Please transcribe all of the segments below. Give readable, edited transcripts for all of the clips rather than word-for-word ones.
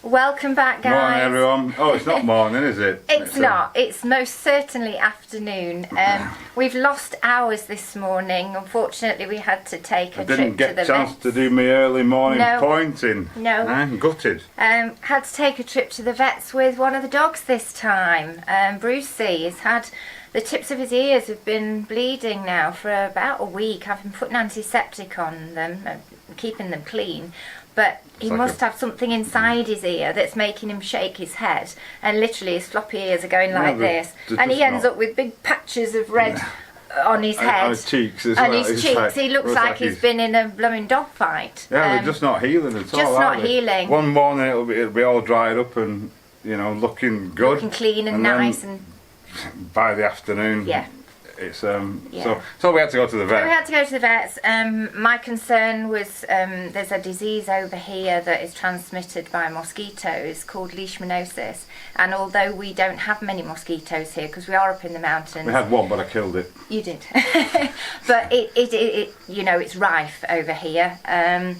Welcome back, guys. Morning, everyone. Oh, it's not morning, is it? It's not. It's most certainly afternoon. We've lost hours this morning. Unfortunately, we had to take a trip to the I didn't get a chance vets. to do my early morning pointing. No. I'm gutted. Had to take a trip to the vets with one of the dogs this time. Brucey has had the tips of his ears have been bleeding now for about a week. I've been putting antiseptic on them, keeping them clean. But he must have something inside his ear that's making him shake his head, and literally his floppy ears are going like this, and he ends up with big patches of red on his head, on his cheeks as and well. his cheeks. He looks like he's been in a blooming dog fight. Yeah, they're just not healing at all. Just not healing. One morning it'll be all dried up and looking good, looking clean and nice, and by the afternoon, it's so we had to go to the vet. So we had to go to the vets. My concern was there's a disease over here that is transmitted by mosquitoes called leishmaniasis, and although we don't have many mosquitoes here because we are up in the mountains, we had one but I killed it. You did. But it it's rife over here, and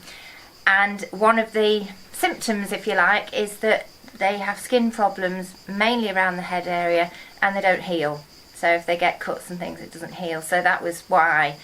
one of the symptoms, if you like, is that they have skin problems mainly around the head area, and they don't heal. So if they get cuts and things, it doesn't heal. So that was why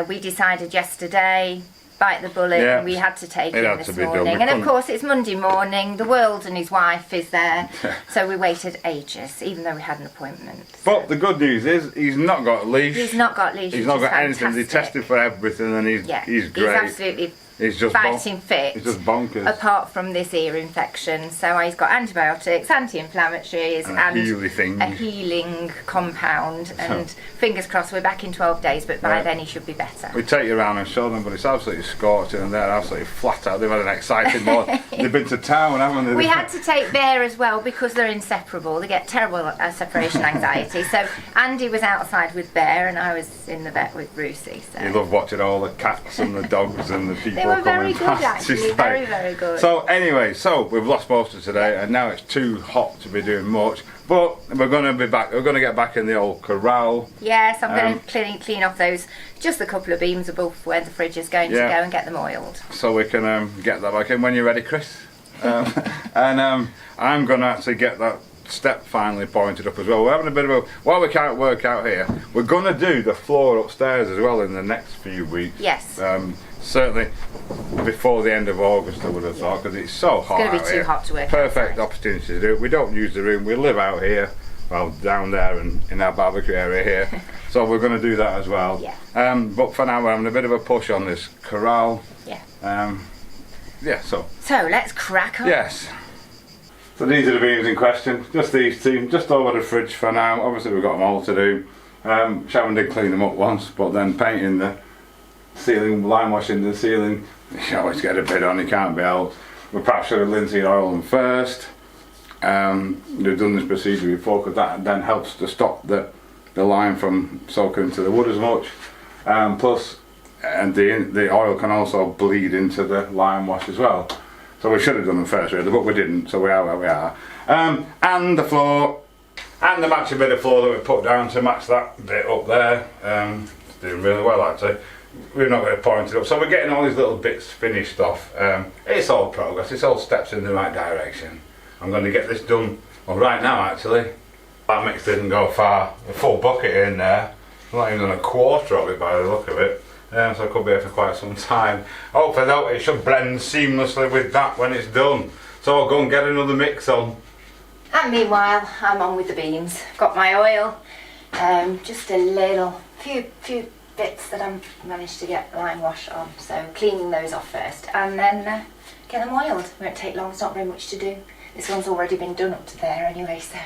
we decided yesterday, bite the bullet, and we had to take him this morning. And of course it's Monday morning, the world and his wife is there, so we waited ages, even though we had an appointment. But the good news is, he's not got a leash. He's not got leash. He's not got anything. They tested for everything, and he's great. He's absolutely He's just fighting fit. He's just bonkers. Apart from this ear infection, so he's got antibiotics, anti-inflammatories, and a healing compound. And fingers crossed, we're back in 12 days, but by then he should be better. We take you around and show them, but it's absolutely scorching, and they're absolutely flat out. They've had an exciting morning. They've been to town, haven't they? We had to take Bear as well because they're inseparable. They get terrible separation anxiety. So Andy was outside with Bear, and I was in the vet with Brucey. So. You love watching all the cats and the dogs and the people. They were very good, actually, very, very good. So anyway, we've lost most of today, and now it's too hot to be doing much, but we're going to be back. We're going to get back in the old corral. Yes, I'm going to clean off those, just a couple of beams above where the fridge is going to go, and get them oiled. So we can get that back in when you're ready, Chris. And I'm going to actually get that step finally pointed up as well. We're having a bit of a, while we can't work out here, we're going to do the floor upstairs as well in the next few weeks. Yes. Certainly before the end of August, I would have thought, because it's so hot. It's going to be too hot to work. Perfect opportunity to do it. We don't use the room. We live out here, well, down there and in our barbecue area here. So we're going to do that as well. Yeah. But for now, we're having a bit of a push on this corral. Yeah. So let's crack on. Yes. So these are the beams in question. Just these two, just over the fridge for now. Obviously we've got them all to do. Sharon did clean them up once, but then painting the ceiling, lime washing the ceiling, you always get a bit on, you can't be helped. We perhaps should have linseed oil them first. We've done this procedure before because that then helps to stop the lime from soaking into the wood as much. Plus, and the oil can also bleed into the lime wash as well. So we should have done them first really, but we didn't, so we are where we are. And the floor, and the matching bit of floor that we put down to match that bit up there. It's doing really well actually. We're not going to point it up, so we're getting all these little bits finished off. It's all progress, it's all steps in the right direction. I'm going to get this done, well, right now actually. That mix didn't go far, a full bucket in there, not even a quarter of it by the look of it. So I could be here for quite some time. Hopefully though, it should blend seamlessly with that when it's done. So I'll go and get another mix on. And meanwhile, I'm on with the beams. Got my oil, just a few bits that I've managed to get lime wash on. So cleaning those off first, and then get them oiled. Won't take long, it's not very much to do. This one's already been done up to there anyway, so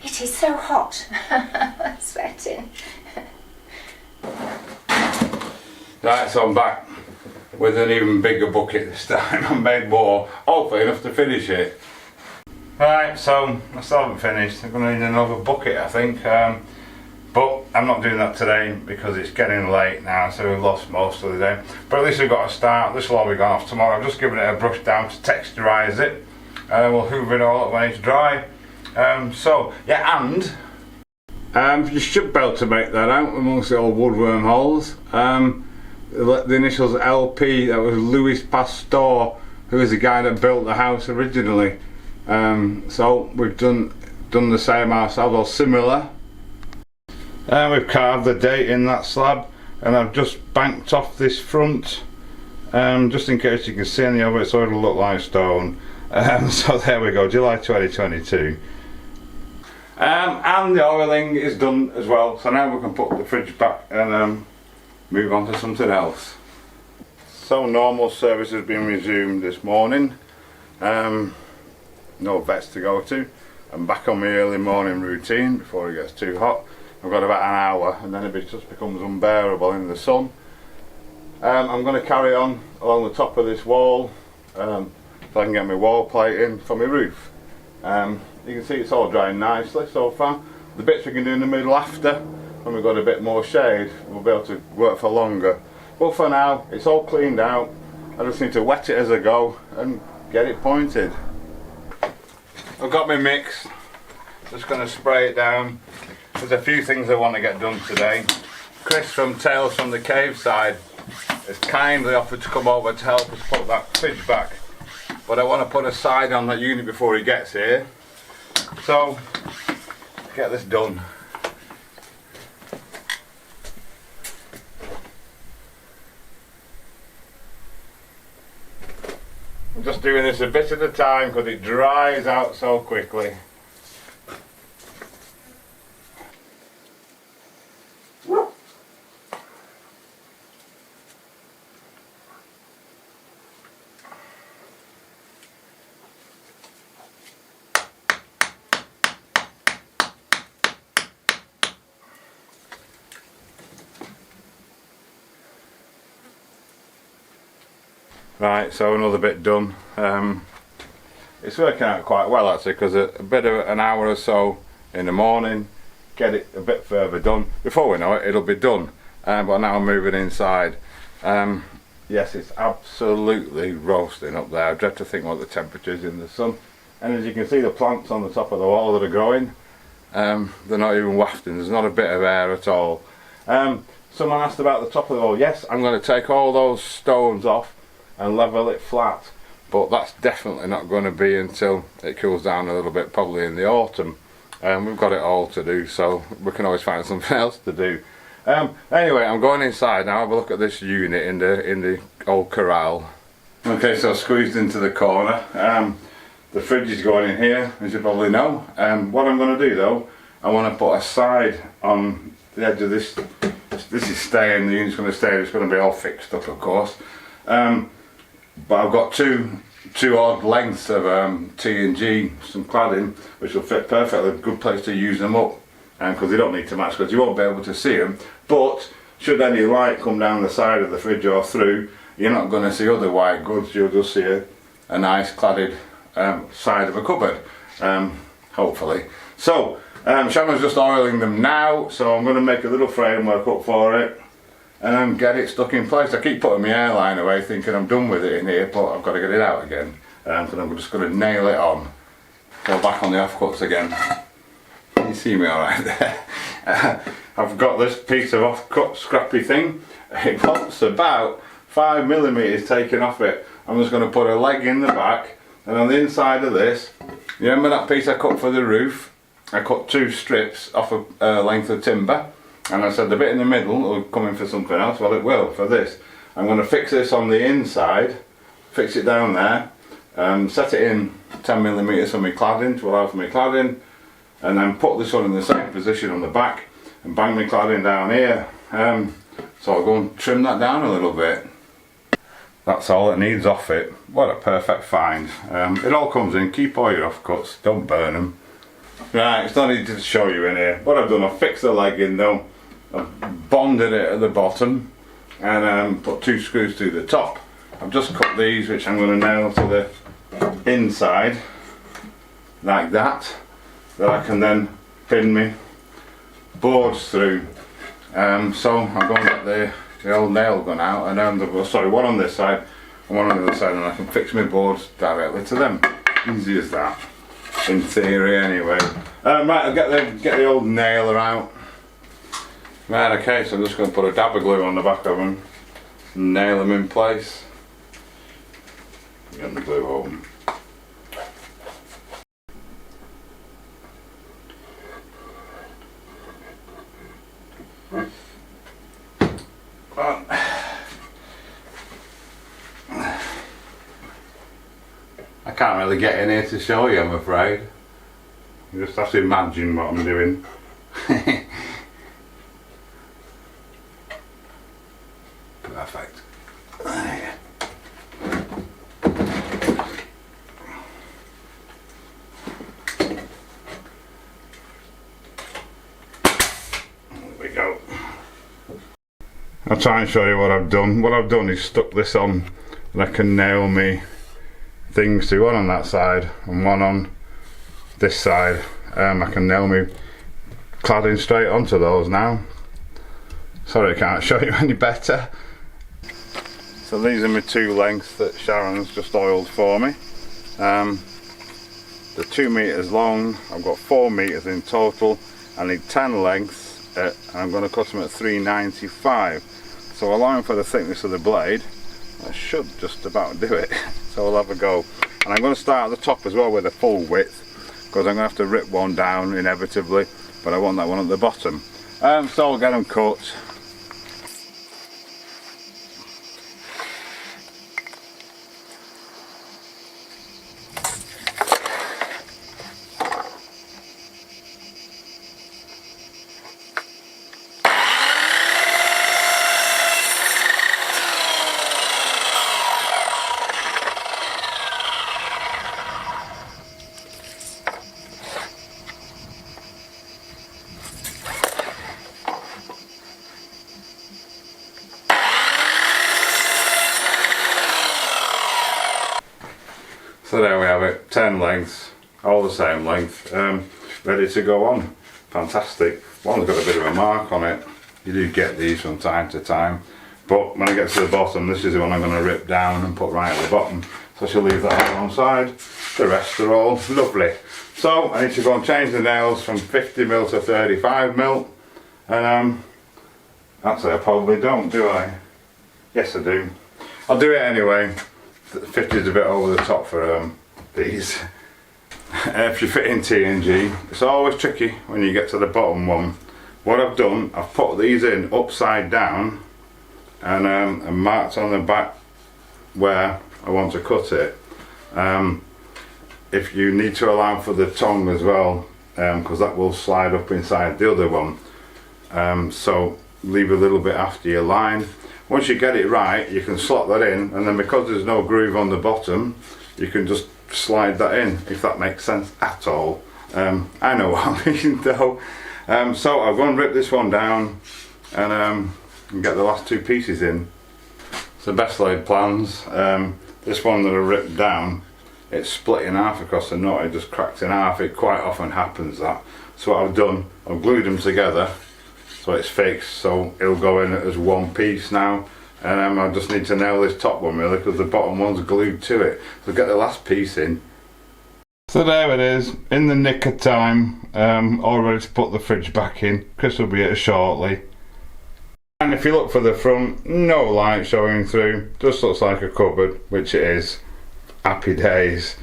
it is so hot. I'm sweating. Right, so I'm back with an even bigger bucket this time. I made more, hopefully enough to finish it. Right, so I still haven't finished. I'm going to need another bucket I think, but I'm not doing that today because it's getting late now, so we've lost most of the day. But at least we've got a start. This will all be gone off tomorrow. I'm just giving it a brush down to texturize it. We'll hoover it all up when it's dry. So yeah, and you should be able to make that out amongst the old woodworm holes. The initials LP, that was Louis Pasteur who is the guy that built the house originally. So we've done the same ourselves, or similar. And we've carved the date in that slab, and I've just banked off this front, just in case you can see any of it, so it'll look like stone. So there we go, July 2022. And the oiling is done as well, so now we can put the fridge back and move on to something else. So normal service has been resumed this morning. No vets to go to. I'm back on my early morning routine before it gets too hot. I've got about an hour and then it just becomes unbearable in the sun. I'm going to carry on along the top of this wall so I can get my wall plate in for my roof. You can see it's all drying nicely so far. The bits we can do in the middle after, when we've got a bit more shade, we'll be able to work for longer. But for now, it's all cleaned out. I just need to wet it as I go and get it pointed. I've got my mix, just going to spray it down. There's a few things I want to get done today. Chris from Tales from the Cave side has kindly offered to come over to help us put that fridge back. But I want to put a side on that unit before he gets here. So, get this done. I'm just doing this a bit at a time because it dries out so quickly. Right, so another bit done. It's working out quite well actually, because a bit of an hour or so in the morning, get it a bit further done. Before we know it, it'll be done. But now I'm moving inside. Yes, it's absolutely roasting up there. I dread to think what the temperature is in the sun. And as you can see, the plants on the top of the wall that are growing, they're not even wafting. There's not a bit of air at all. Someone asked about the top of the wall. Yes, I'm going to take all those stones off and level it flat, but that's definitely not going to be until it cools down a little bit, probably in the autumn. We've got it all to do, so we can always find something else to do. Anyway, I'm going inside now. Have a look at this unit in the old corral. Okay, so squeezed into the corner. The fridge is going in here, as you probably know. What I'm going to do though, I want to put a side on the edge of this. This is staying. The unit's going to stay. It's going to be all fixed up, of course. But I've got two odd lengths of T&G, some cladding, which will fit perfectly. A good place to use them up, because they don't need to match, because you won't be able to see them. But should any light come down the side of the fridge or through, you're not going to see other white goods. You'll just see a nice cladded side of a cupboard, hopefully. So Shannon's just oiling them now, so I'm going to make a little framework up for it and then get it stuck in place. I keep putting my airline away thinking I'm done with it in here, but I've got to get it out again, because I'm just going to nail it on. Go back on the offcuts again. Can you see me alright there? I've got this piece of offcut scrappy thing. It wants about 5mm taken off it. I'm just going to put a leg in the back, and on the inside of this, you remember that piece I cut for the roof? I cut 2 strips off a length of timber. And I said the bit in the middle will come in for something else. Well, it will for this. I'm going to fix this on the inside, fix it down there, set it in 10mm for my cladding, to allow for my cladding, and then put this one in the same position on the back and bang my cladding down here. So I'll go and trim that down a little bit. That's all it needs off it. What a perfect find. It all comes in. Keep all your offcuts, don't burn them. Right, it's not easy to show you in here. What I've done, I've fixed the leg in though. I've bonded it at the bottom and put 2 screws through the top. I've just cut these, which I'm going to nail to the inside like that I can then pin my boards through. So I'm going to get the old nail gun out, and sorry, one on this side and one on the other side, and I can fix my boards directly to them. Easy as that, in theory anyway. Right, I'll get the old nailer out. Right, okay, so I'm just going to put a dab of glue on the back of them and nail them in place. Get the glue home. I can't really get in here to show you, I'm afraid. You just have to imagine what I'm doing. Perfect. There we go. I'll try and show you what I've done. What I've done is stuck this on and I can nail me things to one on that side and one on this side. I can nail me cladding straight onto those now. Sorry I can't show you any better. So these are my two lengths that Sharon's just oiled for me. They're 2 meters long, I've got 4 meters in total. I need 10 lengths and I'm going to cut them at 395. So allowing for the thickness of the blade, I should just about do it. So we'll have a go. And I'm going to start at the top as well with a full width, because I'm going to have to rip one down inevitably, but I want that one at the bottom. So I'll get them cut. So there we have it, 10 lengths, all the same length, ready to go on. Fantastic. One's got a bit of a mark on it. You do get these from time to time, but when I get to the bottom, this is the one I'm going to rip down and put right at the bottom. So I shall leave that on one side. The rest are all lovely. So I need to go and change the nails from 50mm to 35mm, and actually I probably don't, do I? Yes I do. I'll do it anyway. 50 is a bit over the top for these. If you fit in TNG, it's always tricky when you get to the bottom one. What I've done, I've put these in upside down and marked on the back where I want to cut it. If you need to allow for the tongue as well, because that will slide up inside the other one, so leave a little bit after your line. Once you get it right, you can slot that in, and then because there's no groove on the bottom, you can just slide that in, if that makes sense at all. I know what I mean though. So I'll go and rip this one down and get the last two pieces in. So best laid plans. This one that I ripped down, it's split in half across the nut, it just cracked in half. It quite often happens that. So what I've done, I've glued them together so it's fixed, so it'll go in as one piece now. And I just need to nail this top one really, because the bottom one's glued to it. So get the last piece in. So there it is, in the nick of time, all ready to put the fridge back in. Chris will be here shortly. And if you look for the front, no light showing through, just looks like a cupboard, which it is. Happy days.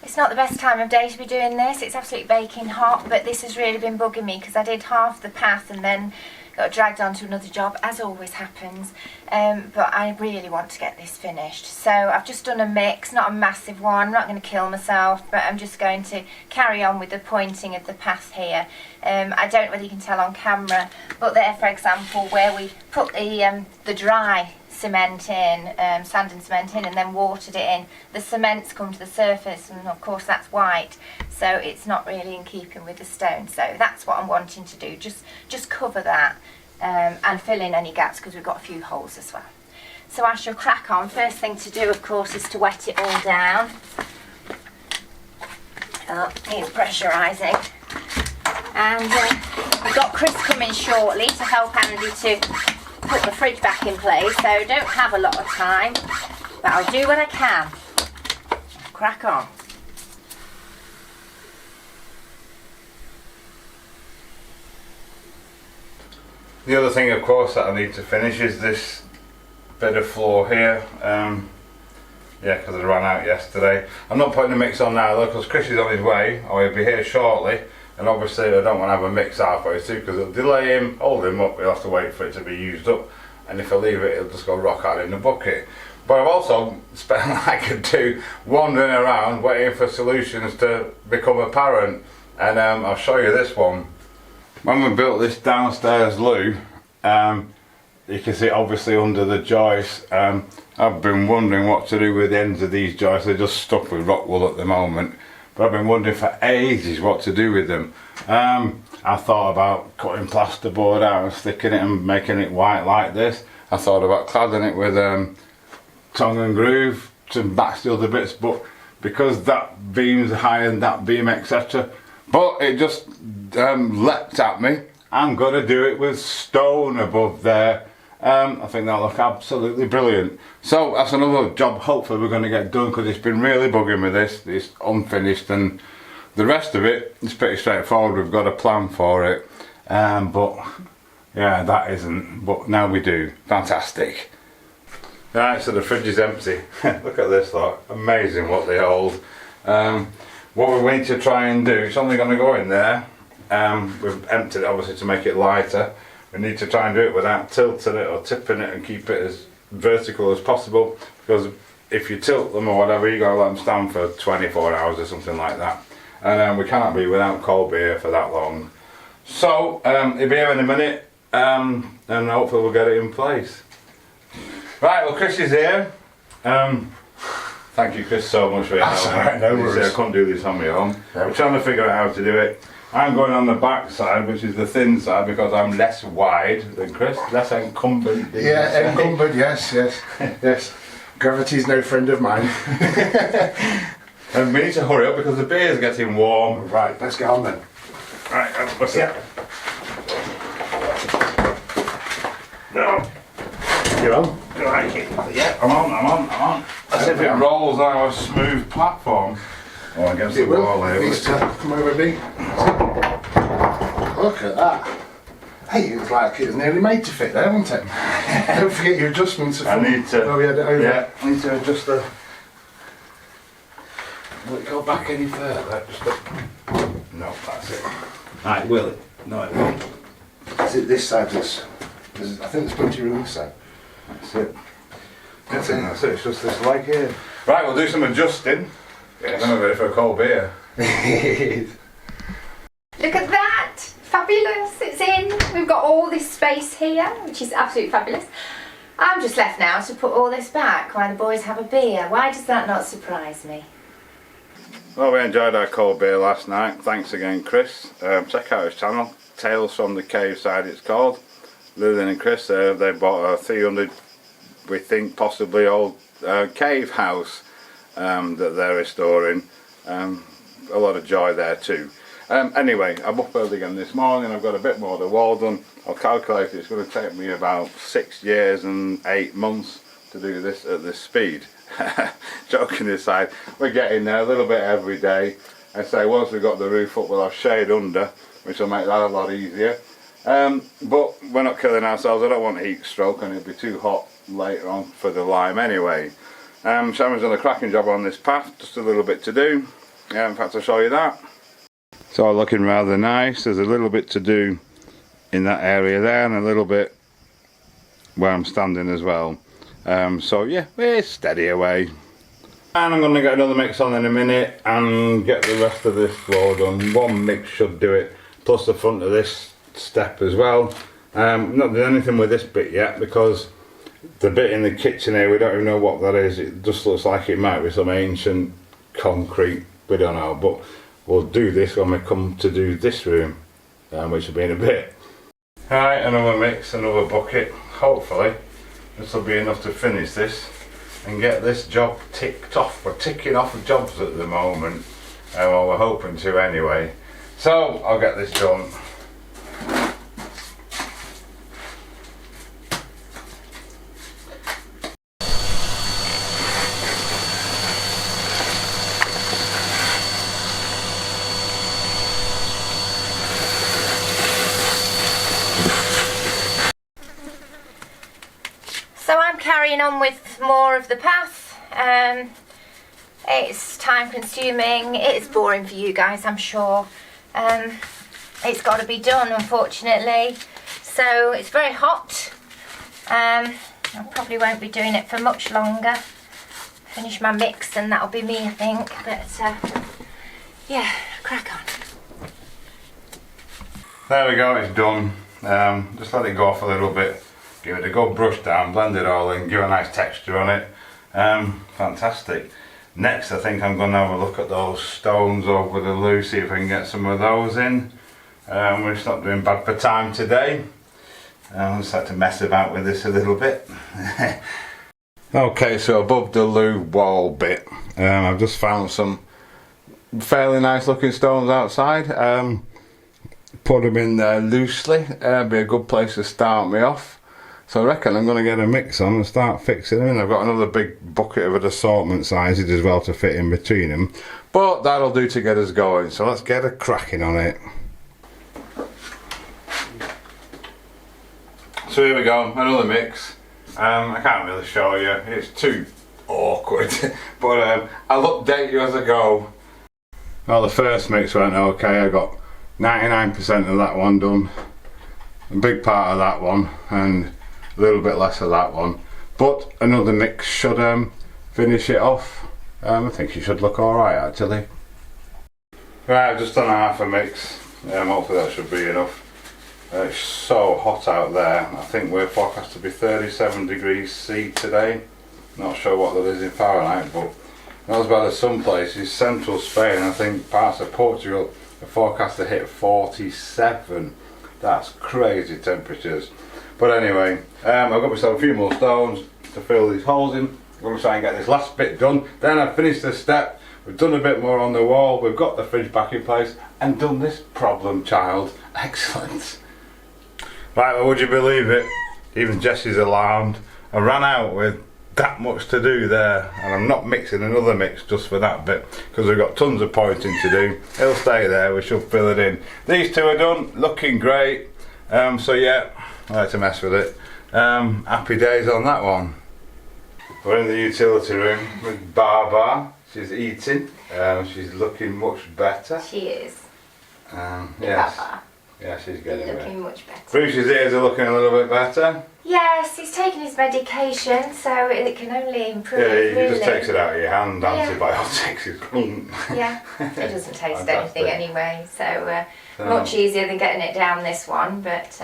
It's not the best time of day to be doing this, it's absolutely baking hot, but this has really been bugging me because I did half the path and then got dragged onto another job, as always happens. But I really want to get this finished. So I've just done a mix, not a massive one, I'm not going to kill myself, but I'm just going to carry on with the pointing of the path here. I don't know whether you can tell on camera, but there, for example, where we put the dry cement in, sand and cement in, and then watered it in, the cement's come to the surface, and of course that's white, so it's not really in keeping with the stone. So that's what I'm wanting to do, just cover that and fill in any gaps, because we've got a few holes as well. So I shall crack on. First thing to do, of course, is to wet it all down. Here's pressurising, and we've got Chris coming shortly to help Andy to put the fridge back in place, so don't have a lot of time, but I'll do what I can. Crack on. The other thing, of course, that I need to finish is this bit of floor here. Yeah, because I ran out yesterday. I'm not putting the mix on now though, because Chris is on his way, or he'll be here shortly. And obviously I don't want to have a mix halfway through, because it'll delay him, hold him up, he'll have to wait for it to be used up. And if I leave it, it'll just go rock hard in the bucket. But I've also spent like a two wandering around waiting for solutions to become apparent. And I'll show you this one. When we built this downstairs loo, you can see obviously under the joists, I've been wondering what to do with the ends of these joists. They're just stuck with rock wool at the moment. But I've been wondering for ages what to do with them. I thought about cutting plasterboard out and sticking it and making it white like this. I thought about cladding it with tongue and groove to match the other bits, but because that beam's higher than that beam, etc. But it just leapt at me. I'm going to do it with stone above there. I think that'll look absolutely brilliant. So that's another job hopefully we're going to get done, because it's been really bugging me this. It's unfinished, and the rest of it is pretty straightforward. We've got a plan for it. But yeah, that isn't. But now we do. Fantastic. Right, so the fridge is empty. Look at this, look. Amazing what they hold. What we need to try and do, it's only going to go in there. We've emptied it obviously to make it lighter. We need to try and do it without tilting it or tipping it, and keep it as vertical as possible, because if you tilt them or whatever, you're going to let them stand for 24 hours or something like that. And we cannot be without cold beer for that long. So he'll be here in a minute, and hopefully we'll get it in place. Right, well, Chris is here. Thank you, Chris, so much for your help. Right, no worries. I couldn't do this on my own. We're trying to figure out how to do it. I'm going on the back side, which is the thin side, because I'm less wide than Chris, less encumbered. Yeah, encumbered, yes. Yes. Gravity's no friend of mine. And we need to hurry up because the beer's getting warm. Right, let's get on then. Right, what's it? No. You're on? Like it. Yeah, I'm on. As if it rolls on a smooth platform. Oh, against the wall here. Needs to come over me. Look at that. Hey, it's like it was nearly made to fit there, wasn't it? Don't forget your adjustments. I need to. Oh, yeah, over. Yeah, I need to adjust the. Will it go back any further? No, that's it. Right, will it? No, it won't. Is it this side? I think there's plenty of room this side. That's it. That's it. It's just this leg here. Right, we'll do some adjusting. Yes. I'm ready for a cold beer. Look at that! Fabulous! It's in. We've got all this space here, which is absolutely fabulous. I'm just left now to put all this back while the boys have a beer. Why does that not surprise me? Well, we enjoyed our cold beer last night. Thanks again, Chris. Check out his channel, Tales from the Cave Side it's called. Lillian and Chris, they bought a 300, we think possibly old cave house that they're restoring. A lot of joy there too. Anyway, I'm up early again this morning. I've got a bit more of the wall done. I'll calculate it's going to take me about 6 years and 8 months to do this at this speed. Joking aside, we're getting there a little bit every day. I say once we've got the roof up, we'll have shade under, which will make that a lot easier. But we're not killing ourselves. I don't want heat stroke, and it'll be too hot later on for the lime anyway. Sharon's done a cracking job on this path, just a little bit to do. In fact, I'll show you that. It's all looking rather nice. There's a little bit to do in that area there, and a little bit where I'm standing as well. So yeah, we're steady away. And I'm going to get another mix on in a minute and get the rest of this floor done. One mix should do it, plus the front of this step as well. Not doing anything with this bit yet, because the bit in the kitchen here, we don't even know what that is. It just looks like it might be some ancient concrete, we don't know, but we'll do this when we come to do this room, which will be in a bit. Alright, another mix, another bucket. Hopefully this will be enough to finish this and get this job ticked off. We're ticking off the jobs at the moment, well, we're hoping to anyway. So I'll get this done. So I'm carrying on with more of the path. It's time consuming, it's boring for you guys, I'm sure. It's got to be done, unfortunately. So it's very hot. I probably won't be doing it for much longer. Finish my mix and that'll be me, I think. But yeah, crack on. There we go, it's done. Just let it go off a little bit. Give it a good brush down, blend it all in, give a nice texture on it. Fantastic. Next, I think I'm going to have a look at those stones over the loo, see if I can get some of those in. We're just not doing bad for time today. I just like to mess about with this a little bit. Okay, so above the loo wall bit, I've just found some fairly nice looking stones outside. Put them in there loosely, be a good place to start me off. So I reckon I'm going to get a mix on and start fixing them in. I've got another big bucket of an assortment sizes as well to fit in between them. But that'll do to get us going, so let's get a cracking on it. So here we go, another mix. I can't really show you, it's too awkward. But I'll update you as I go. Well, the first mix went okay. I got 99% of that one done, a big part of that one, and a little bit less of that one. But another mix should finish it off. I think it should look alright actually. Right, I've just done half a mix. Hopefully that should be enough. It's so hot out there. I think we're forecast to be 37 degrees C today. Not sure what that is in Fahrenheit, but not as bad as some places. Central Spain, I think parts of Portugal, are forecast to hit 47. That's crazy temperatures. But anyway, I've got myself a few more stones to fill these holes in. I'm going to try and get this last bit done. Then I've finished this step. We've done a bit more on the wall. We've got the fridge back in place and done this problem child. Excellent. Right, well, would you believe it? Even Jessie's alarmed. I ran out with that much to do there, and I'm not mixing another mix just for that bit because we've got tons of pointing to do. It'll stay there, we should fill it in. These two are done, looking great. So yeah, I like to mess with it. Happy days on that one. We're in the utility room with Barbara. She's eating. She's looking much better. She is. Yes. Barbara. Yeah, she's getting looking much better. Bruce's ears are looking a little bit better. Yes, he's taking his medication, so it can only improve. Yeah, he really. just takes it out of your hand, Yeah. antibiotics. Yeah, it doesn't taste Fantastic. anything anyway, so much easier than getting it down this one, but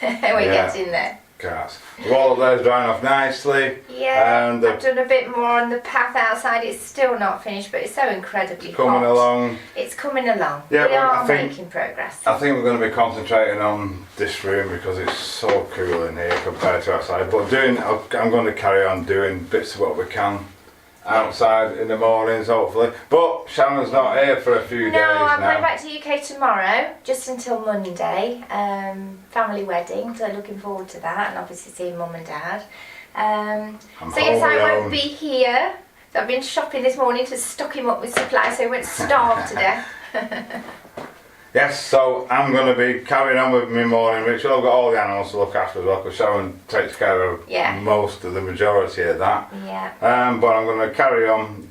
we're getting there. Cars. The wall up there is drying off nicely. Yeah, and I've done a bit more on the path outside. It's still not finished, but it's so incredibly coming hot. along. It's coming along. Yeah, we well, are I think- making progress. I think we're going to be concentrating on this room because it's so cool in here compared to outside. But I'm going to carry on doing bits of what we can outside in the mornings, hopefully. But Shannon's not here for a few days now. I'm going back to the UK tomorrow, just until Monday. Family wedding, so looking forward to that, and obviously seeing Mum and Dad. So yes, I won't be here. So I've been shopping this morning to stock him up with supplies so he won't starve to death. Yes, so I'm going to be carrying on with my morning ritual. I've got all the animals to look after as well because Sharon takes care of most of the majority of that. Yeah. But I'm going to carry on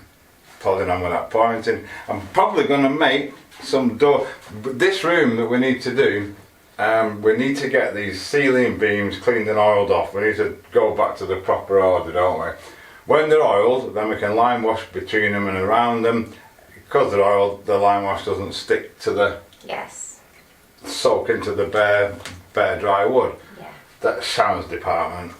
plodding on with that pointing. I'm probably going to make some door. This room that we need to do, we need to get these ceiling beams cleaned and oiled off. We need to go back to the proper order, don't we? When they're oiled, then we can lime wash between them and around them. Because they're oiled, the lime wash doesn't stick to the soak into the bare dry wood. Yeah. That's Shannon's department.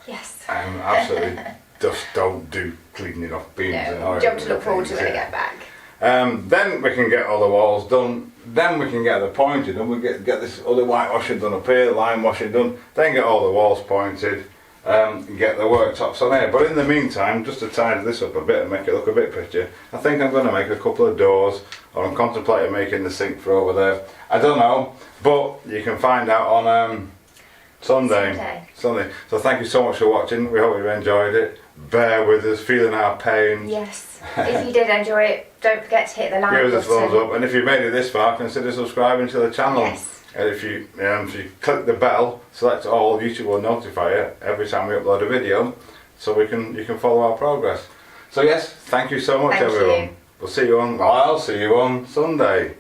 Yes. Absolutely just don't do cleaning off beams and oil. Job to look forward to when I get back. Then we can get all the walls done. Then we can get the pointed and we get this other whitewashing done up here, lime washing done. Then get all the walls pointed. Get the worktops on here. But in the meantime, just to tidy this up a bit and make it look a bit prettier, I think I'm going to make a couple of doors, or I'm contemplating making the sink for over there. I don't know, but you can find out on Sunday. So thank you so much for watching. We hope you enjoyed it. Bear with us, feeling our pain. Yes. If you did enjoy it, don't forget to hit the like button. Give us a thumbs up, and if you've made it this far, consider subscribing to the channel. Yes. And if you click the bell, select all, YouTube will notify you every time we upload a video, so you can follow our progress. So yes, thank you so much Thank everyone. you. I'll see you on Sunday.